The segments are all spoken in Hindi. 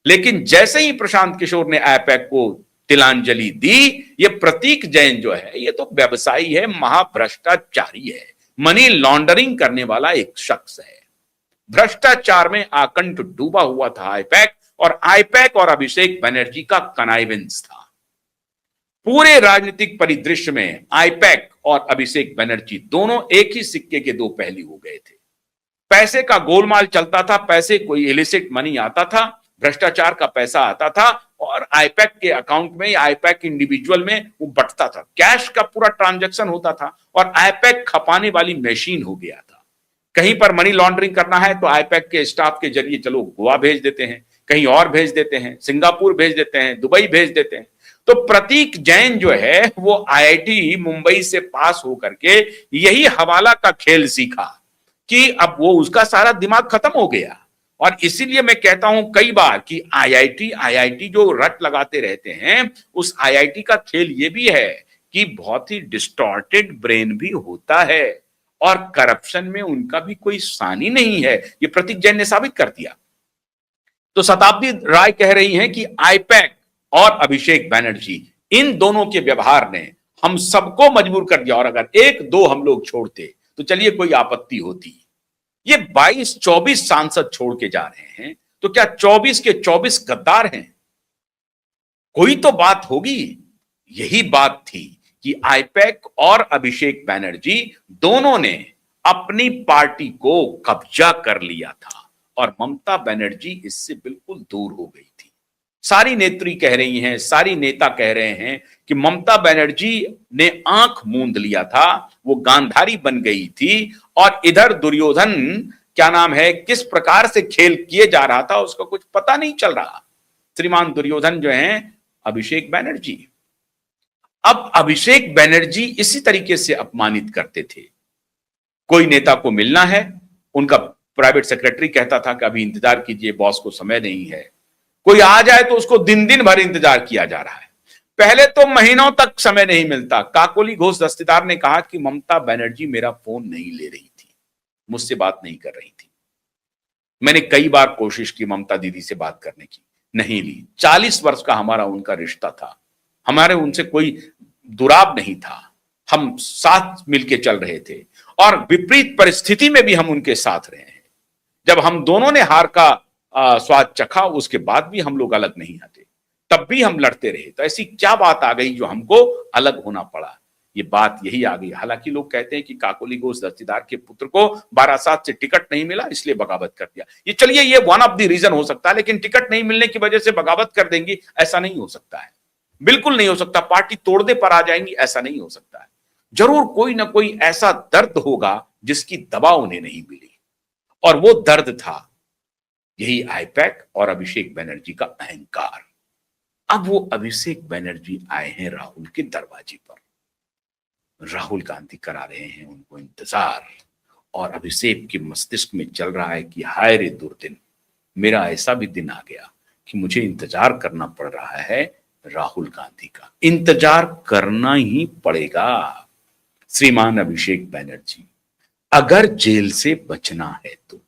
लेकिन जैसे ही प्रशांत किशोर ने आईपैक को तिलांजलि दी, ये प्रतीक जैन जो है ये तो व्यवसायी है, महाभ्रष्टाचारी है, मनी लॉन्ड्रिंग करने वाला एक शख्स है। भ्रष्टाचार में आकंठ डूबा हुआ था आईपैक, और आईपैक और अभिषेक बनर्जी का कनाइवेंस था। पूरे राजनीतिक परिदृश्य में आईपैक और अभिषेक बनर्जी दोनों एक ही सिक्के के दो पहलू हो गए थे। पैसे का गोलमाल चलता था, पैसे कोई इलिसिट मनी आता था, भ्रष्टाचार का पैसा आता था और आईपैक के अकाउंट में, आईपैक इंडिविजुअल में वो बटता था, कैश का पूरा ट्रांजैक्शन होता था और आईपैक खपाने वाली मशीन हो गया था। कहीं पर मनी लॉन्ड्रिंग करना है तो आईपैक के स्टाफ के जरिए चलो गोवा भेज देते हैं, कहीं और भेज देते हैं, सिंगापुर भेज देते हैं, दुबई भेज देते हैं। तो प्रतीक जैन जो है वो आईआईटी मुंबई से पास होकर के यही हवाला का खेल सीखा कि अब वो उसका सारा दिमाग खत्म हो गया। और इसीलिए मैं कहता हूं कई बार कि आईआईटी जो रट लगाते रहते हैं, उस आईआईटी का खेल ये भी है कि बहुत ही डिस्टॉर्टेड ब्रेन भी होता है और करप्शन में उनका भी कोई सानी नहीं है। ये प्रतीक जैन ने साबित कर दिया। तो शताब्दी राय कह रही हैं कि आईपैक और अभिषेक बनर्जी, इन दोनों के व्यवहार ने हम सबको मजबूर कर दिया, और अगर एक दो हम लोग छोड़ते तो चलिए कोई आपत्ति होती। ये 22-24 सांसद छोड़ के जा रहे हैं, तो क्या 24 के 24 गद्दार हैं? कोई तो बात होगी। यही बात थी कि आईपैक और अभिषेक बनर्जी दोनों ने अपनी पार्टी को कब्जा कर लिया था और ममता बनर्जी इससे बिल्कुल दूर हो गई थी। सारी नेत्री कह रही हैं, सारी नेता कह रहे हैं कि ममता बनर्जी ने आंख मूंद लिया था, वो गांधारी बन गई थी और इधर दुर्योधन, क्या नाम है, किस प्रकार से खेल किए जा रहा था उसका कुछ पता नहीं चल रहा। श्रीमान दुर्योधन जो हैं अभिषेक बनर्जी। अब अभिषेक बनर्जी इसी तरीके से अपमानित करते थे। कोई नेता को मिलना है, उनका प्राइवेट सेक्रेटरी कहता था कि अभी इंतजार कीजिए, बॉस को समय नहीं है। कोई आ जाए तो उसको दिन दिन भर इंतजार किया जा रहा है, पहले तो महीनों तक समय नहीं मिलता। काकोली घोष दस्तेदार ने कहा कि ममता बनर्जी मेरा फोन नहीं ले रही थी, मुझसे बात नहीं कर रही थी। मैंने कई बार कोशिश की ममता दीदी से बात करने की, नहीं ली। 40 वर्ष का हमारा उनका रिश्ता था, हमारे उनसे कोई दुराव नहीं था, हम साथ मिलके चल रहे थे और विपरीत परिस्थिति में भी हम उनके साथ रहे हैं। जब हम दोनों ने हार का स्वाद चखा, उसके बाद भी हम लोग अलग नहीं हटे, तब भी हम लड़ते रहे। तो ऐसी क्या बात आ गई जो हमको अलग होना पड़ा? ये बात यही आ गई। हालांकि लोग कहते हैं कि काकोली घोष दस्तेदार के पुत्र को बारासात से टिकट नहीं मिला इसलिए बगावत कर दिया। ये चलिए, ये वन ऑफ द रीजन हो सकता है, लेकिन टिकट नहीं मिलने की वजह से बगावत कर देंगी ऐसा नहीं हो सकता है, बिल्कुल नहीं हो सकता। पार्टी तोड़ने पर आ जाएंगी ऐसा नहीं हो सकता है। जरूर कोई ना कोई ऐसा दर्द होगा जिसकी दवा उन्हें नहीं मिली, और वो दर्द था यही आईपैक और अभिषेक बनर्जी का अहंकार। अब वो अभिषेक बनर्जी आए हैं राहुल के दरवाजे पर, राहुल गांधी करा रहे हैं उनको इंतजार, और अभिषेक के मस्तिष्क में चल रहा है कि हाय रे दुर्दिन, मेरा ऐसा भी दिन आ गया कि मुझे इंतजार करना पड़ रहा है राहुल गांधी का। इंतजार करना ही पड़ेगा श्रीमान अभिषेक बनर्जी, अगर जेल से बचना है तो।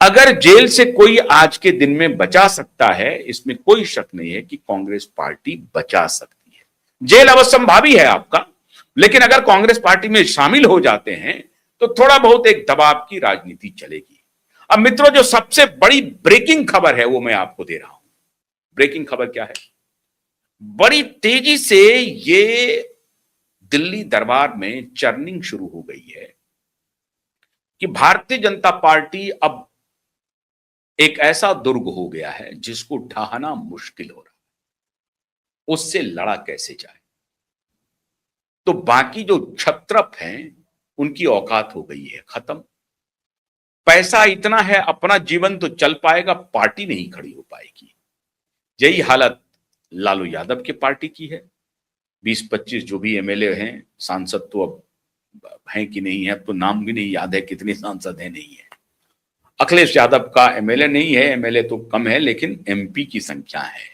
अगर जेल से कोई आज के दिन में बचा सकता है, इसमें कोई शक नहीं है कि कांग्रेस पार्टी बचा सकती है। जेल अवश्यंभावी है आपका, लेकिन अगर कांग्रेस पार्टी में शामिल हो जाते हैं तो थोड़ा बहुत एक दबाव की राजनीति चलेगी। अब मित्रों, जो सबसे बड़ी ब्रेकिंग खबर है वो मैं आपको दे रहा हूं। ब्रेकिंग खबर क्या है? बड़ी तेजी से ये दिल्ली दरबार में चर्निंग शुरू हो गई है कि भारतीय जनता पार्टी अब एक ऐसा दुर्ग हो गया है जिसको ढहाना मुश्किल हो रहा है, उससे लड़ा कैसे जाए। तो बाकी जो क्षत्रप हैं उनकी औकात हो गई है खत्म। पैसा इतना है, अपना जीवन तो चल पाएगा, पार्टी नहीं खड़ी हो पाएगी। यही हालत लालू यादव की पार्टी की है। 20-25 जो भी एमएलए हैं, सांसद तो अब हैं कि नहीं है, अब तो नाम भी नहीं याद है कितने सांसद हैं, नहीं है। अखिलेश यादव का एमएलए नहीं है, एमएलए तो कम है, लेकिन एमपी की संख्या है,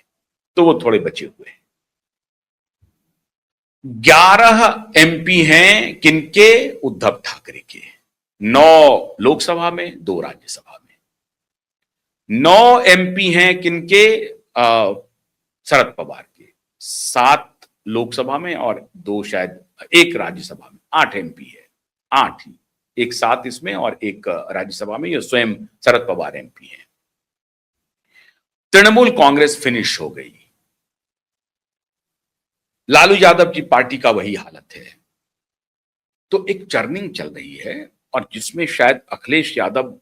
तो वो थोड़े बचे हुए हैं। 11 एमपी हैं किनके? उद्धव ठाकरे के। 9 लोकसभा में, 2 राज्यसभा में। 9 एमपी हैं किनके? शरद पवार के। 7 लोकसभा में और 2 शायद 1 राज्यसभा में, 8 एमपी है। 8 ही, एक 7 इसमें और एक राज्यसभा में, ये स्वयं शरद पवार एमपी है। तृणमूल कांग्रेस फिनिश हो गई। लालू यादव की पार्टी का वही हालत है। तो एक चर्निंग चल रही है और जिसमें शायद अखिलेश यादव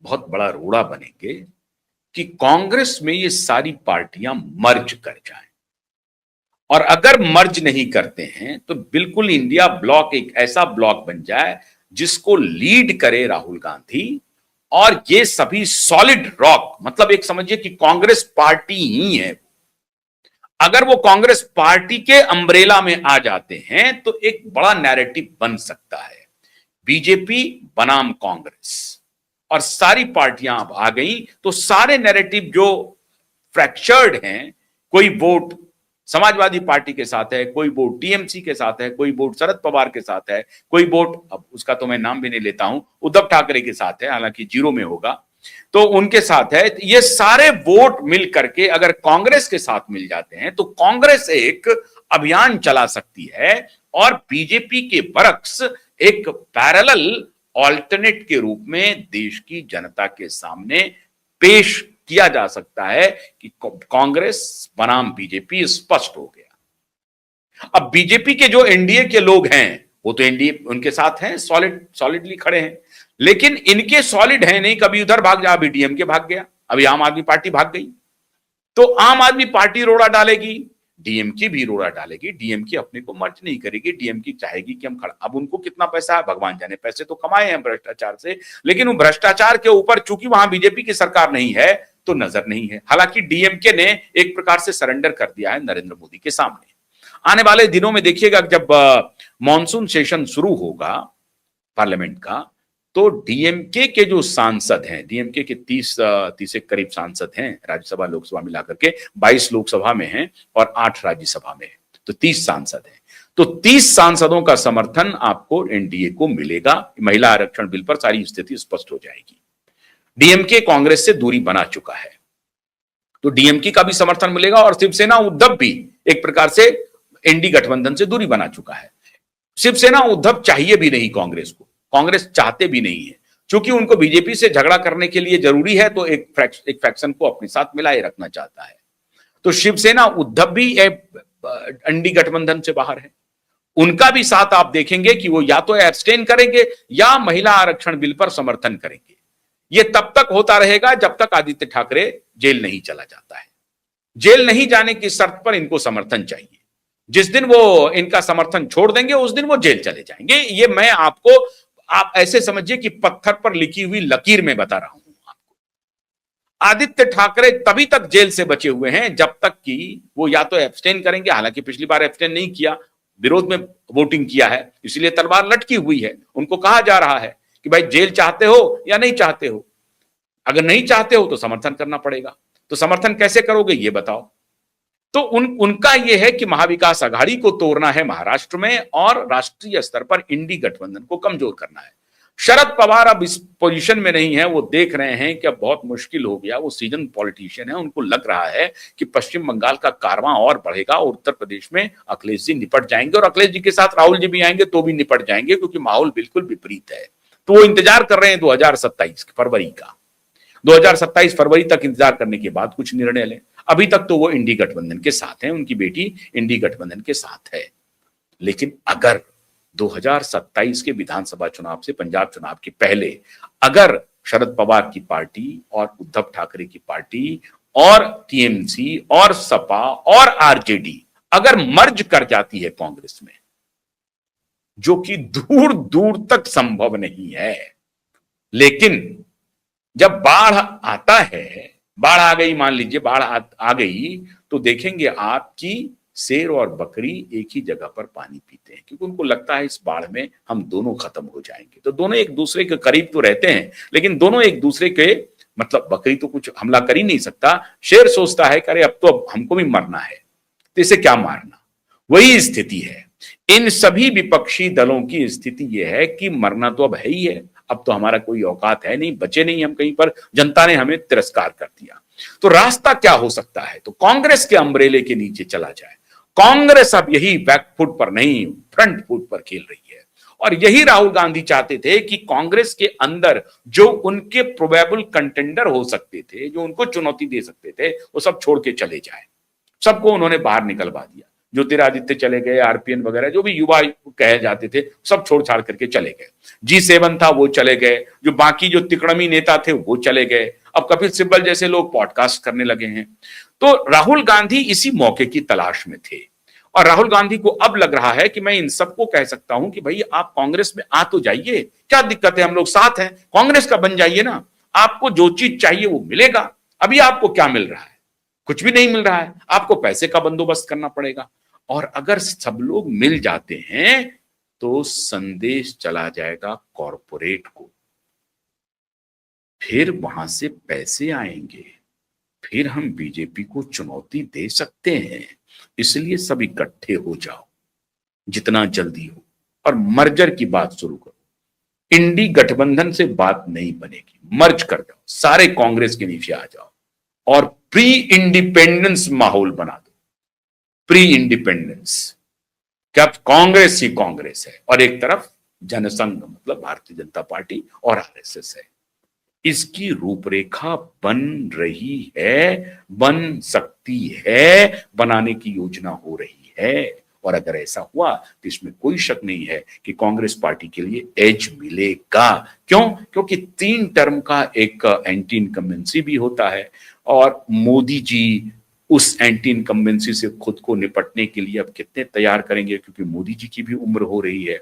बहुत बड़ा रोड़ा बनेंगे कि कांग्रेस में ये सारी पार्टियां मर्ज कर जाएं। और अगर मर्ज नहीं करते हैं तो बिल्कुल इंडिया ब्लॉक एक ऐसा ब्लॉक बन जाए जिसको लीड करे राहुल गांधी, और ये सभी सॉलिड रॉक, मतलब एक समझिए कि कांग्रेस पार्टी ही है। अगर वो कांग्रेस पार्टी के अम्ब्रेला में आ जाते हैं तो एक बड़ा नैरेटिव बन सकता है, बीजेपी बनाम कांग्रेस, और सारी पार्टियां अब आ गई तो सारे नैरेटिव जो फ्रैक्चर्ड हैं, कोई वोट समाजवादी पार्टी के साथ है, कोई वोट टीएमसी के साथ है, कोई वोट शरद पवार के साथ है, कोई वोट, अब उसका तो मैं नाम भी नहीं लेता हूं, उद्धव ठाकरे के साथ है, हालांकि 0 में होगा, तो उनके साथ है। ये सारे वोट मिल करके अगर कांग्रेस के साथ मिल जाते हैं तो कांग्रेस एक अभियान चला सकती है और बीजेपी के बरक्स एक पैरेलल ऑल्टरनेट के रूप में देश की जनता के सामने पेश किया जा सकता है कि कांग्रेस बनाम बीजेपी स्पष्ट हो गया। अब बीजेपी के जो एनडीए के लोग हैं वो तो एनडीए उनके साथ हैं, सॉलिडली खड़े हैं, लेकिन इनके सॉलिड है नहीं, कभी उधर भाग जा, अभी डीएमके भाग गया, अभी आम आदमी पार्टी भाग गई, तो आम आदमी पार्टी रोड़ा डालेगी, डीएमके भी रोड़ा डालेगी। डीएमके अपने को मर्ज नहीं करेगी, डीएमके चाहेगी कि हम खड़ा, अब उनको कितना पैसा है भगवान जाने, पैसे तो कमाए हैं भ्रष्टाचार से, लेकिन वो भ्रष्टाचार के ऊपर चूंकि वहां बीजेपी की सरकार नहीं है तो नजर नहीं है। हालांकि डीएमके ने एक प्रकार से सरेंडर कर दिया है नरेंद्र मोदी के सामने। आने वाले दिनों में देखिएगा जब मॉनसून सेशन शुरू होगा पार्लियामेंट का, तो डीएमके के जो सांसद हैं, डीएमके के 30 के करीब सांसद हैं, राज्यसभा लोकसभा मिलाकर के 22 लोकसभा में हैं और 8 राज्यसभा में हैं, तो 30 सांसद हैं। तो 30 सांसदों का समर्थन आपको एनडीए को मिलेगा। महिला आरक्षण बिल पर सारी स्थिति स्पष्ट हो जाएगी। डीएमके कांग्रेस से दूरी बना चुका है तो डीएमके का भी समर्थन मिलेगा, और शिवसेना उद्धव भी एक प्रकार से एनडी गठबंधन से दूरी बना चुका है। शिवसेना उद्धव चाहिए भी नहीं कांग्रेस को, कांग्रेस चाहते भी नहीं है, क्योंकि उनको बीजेपी से झगड़ा करने के लिए जरूरी है तो एक फैक्शन को अपने साथ मिलाए रखना चाहता है। तो शिवसेना उद्धव भी एनडी गठबंधन से बाहर है। उनका भी साथ आप देखेंगे कि वो या तो एब्सटेन करेंगे या महिला आरक्षण बिल पर समर्थन करेंगे। ये तब तक होता रहेगा जब तक आदित्य ठाकरे जेल नहीं चला जाता है। जेल नहीं जाने की शर्त पर इनको समर्थन चाहिए। जिस दिन वो इनका समर्थन छोड़ देंगे उस दिन वो जेल चले जाएंगे। ये मैं आपको, आप ऐसे समझिए कि पत्थर पर लिखी हुई लकीर में बता रहा हूं आपको। आदित्य ठाकरे तभी तक जेल से बचे हुए हैं जब तक कि वो या तो एब्सटेन करेंगे, हालांकि पिछली बार एब्सटेन नहीं किया, विरोध में वोटिंग किया है, इसलिए तलवार लटकी हुई है। उनको कहा जा रहा है कि भाई जेल चाहते हो या नहीं चाहते हो, अगर नहीं चाहते हो तो समर्थन करना पड़ेगा। तो समर्थन कैसे करोगे ये बताओ। तो उनका यह है कि महाविकास आघाड़ी को तोड़ना है महाराष्ट्र में और राष्ट्रीय स्तर पर इंडी गठबंधन को कमजोर करना है। शरद पवार अब इस पोजीशन में नहीं है, वो देख रहे हैं कि अब बहुत मुश्किल हो गया। वो सीजन पॉलिटिशियन है, उनको लग रहा है कि पश्चिम बंगाल का कारवां और बढ़ेगा और उत्तर प्रदेश में अखिलेश जी निपट जाएंगे, और अखिलेश जी के साथ राहुल जी भी आएंगे तो भी निपट जाएंगे, क्योंकि माहौल बिल्कुल विपरीत है। तो वो इंतजार कर रहे हैं 2027 फरवरी का, 2027 फरवरी तक इंतजार करने के बाद कुछ निर्णय लें। अभी तक तो वो इंडी गठबंधन के साथ हैं, उनकी बेटी इंडी गठबंधन के साथ है। लेकिन अगर 2027 के विधानसभा चुनाव से पंजाब चुनाव के पहले अगर शरद पवार की पार्टी और उद्धव ठाकरे की पार्टी और टीएमसी और सपा और आरजेडी अगर मर्ज कर जाती है कांग्रेस में, जो कि दूर दूर तक संभव नहीं है, लेकिन जब बाढ़ आता है, बाढ़ आ गई, मान लीजिए बाढ़ आ गई, तो देखेंगे आप कि शेर और बकरी एक ही जगह पर पानी पीते हैं, क्योंकि उनको लगता है इस बाढ़ में हम दोनों खत्म हो जाएंगे। तो दोनों एक दूसरे के करीब तो रहते हैं, लेकिन दोनों एक दूसरे के, मतलब बकरी तो कुछ हमला कर ही नहीं सकता, शेर सोचता है कि अरे अब तो हमको भी मरना है, तो इसे क्या मारना। वही स्थिति है इन सभी विपक्षी दलों की। स्थिति यह है कि मरना तो अब है ही है, अब तो हमारा कोई औकात है नहीं, बचे नहीं हम कहीं पर, जनता ने हमें तिरस्कार कर दिया। तो रास्ता क्या हो सकता है? तो कांग्रेस के अम्ब्रेले के नीचे चला जाए। कांग्रेस अब यही बैकफुट पर नहीं, फ्रंट फुट पर खेल रही है। और यही राहुल गांधी चाहते थे कि कांग्रेस के अंदर जो उनके प्रोबेबल कंटेंडर हो सकते थे, जो उनको चुनौती दे सकते थे, वो सब छोड़ के चले जाए। सबको उन्होंने बाहर निकलवा दिया। ज्योतिरादित्य चले गए, आरपीएन वगैरह जो भी युवा कहे जाते थे, सब छोड़ छाड़ करके चले गए। G7 था वो चले गए, जो बाकी जो तिकड़मी नेता थे वो चले गए। अब कपिल सिब्बल जैसे लोग पॉडकास्ट करने लगे हैं। तो राहुल गांधी इसी मौके की तलाश में थे। और राहुल गांधी को अब लग रहा है कि मैं इन सबको कह सकता हूं कि भाई आप कांग्रेस में आ तो जाइए, क्या दिक्कत है, हम लोग साथ हैं, कांग्रेस का बन जाइए ना, आपको जो चीज चाहिए वो मिलेगा। अभी आपको क्या मिल रहा है? कुछ भी नहीं मिल रहा है, आपको पैसे का बंदोबस्त करना पड़ेगा। और अगर सब लोग मिल जाते हैं तो संदेश चला जाएगा कॉरपोरेट को, फिर वहां से पैसे आएंगे, फिर हम बीजेपी को चुनौती दे सकते हैं। इसलिए सब इकट्ठे हो जाओ जितना जल्दी हो, और मर्जर की बात शुरू करो। इंडी गठबंधन से बात नहीं बनेगी, मर्ज कर जाओ, सारे कांग्रेस के नीचे आ जाओ और प्री इंडिपेंडेंस माहौल बना दो। प्री इंडिपेंडेंस, क्या कांग्रेस ही कांग्रेस है और एक तरफ जनसंघ मतलब भारतीय जनता पार्टी और आरएसएस है। इसकी रूपरेखा बन रही है, बन सकती है, बनाने की योजना हो रही है। और अगर ऐसा हुआ तो इसमें कोई शक नहीं है कि कांग्रेस पार्टी के लिए एज मिलेगा। क्यों? क्योंकि 3 टर्म का एक एंटी इनकम्बेंसी भी होता है और मोदी जी उस एंटी इनकम्बेंसी से खुद को निपटने के लिए अब कितने तैयार करेंगे, क्योंकि मोदी जी की भी उम्र हो रही है।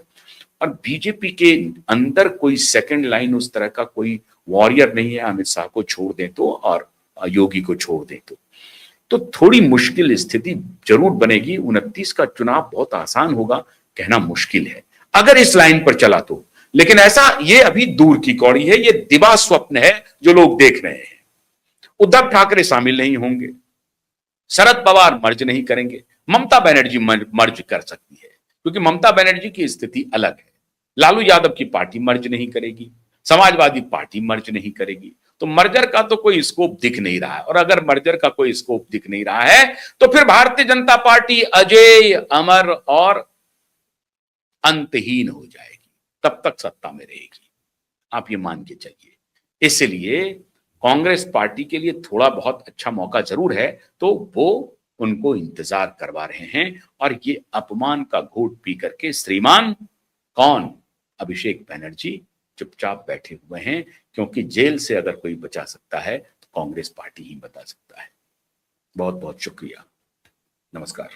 और बीजेपी के अंदर कोई सेकंड लाइन उस तरह का कोई वॉरियर नहीं है, अमित शाह को छोड़ दें तो और योगी को छोड़ दें तो थोड़ी मुश्किल स्थिति जरूर बनेगी। 29 का चुनाव बहुत आसान होगा कहना मुश्किल है अगर इस लाइन पर चला तो, लेकिन ऐसा ये अभी दूर की कौड़ी है, ये दिवा स्वप्न है जो लोग देख रहे हैं। उद्धव ठाकरे शामिल नहीं होंगे, शरद पवार मर्ज नहीं करेंगे, ममता बनर्जी मर्ज कर सकती है क्योंकि ममता बनर्जी की स्थिति अलग है। लालू यादव की पार्टी मर्ज नहीं करेगी, समाजवादी पार्टी मर्ज नहीं करेगी। तो मर्जर का तो कोई स्कोप दिख नहीं रहा है, और अगर मर्जर का कोई स्कोप दिख नहीं रहा है तो फिर भारतीय जनता पार्टी अजेय, अमर और अंतहीन हो जाएगी, तब तक सत्ता में रहेगी, आप ये मान के चलिए। इसलिए कांग्रेस पार्टी के लिए थोड़ा बहुत अच्छा मौका जरूर है, तो वो उनको इंतजार करवा रहे हैं। और ये अपमान का घूंट पी करके श्रीमान कौन, अभिषेक बनर्जी चुपचाप बैठे हुए हैं, क्योंकि जेल से अगर कोई बचा सकता है तो कांग्रेस पार्टी ही बता सकता है। बहुत बहुत शुक्रिया, नमस्कार।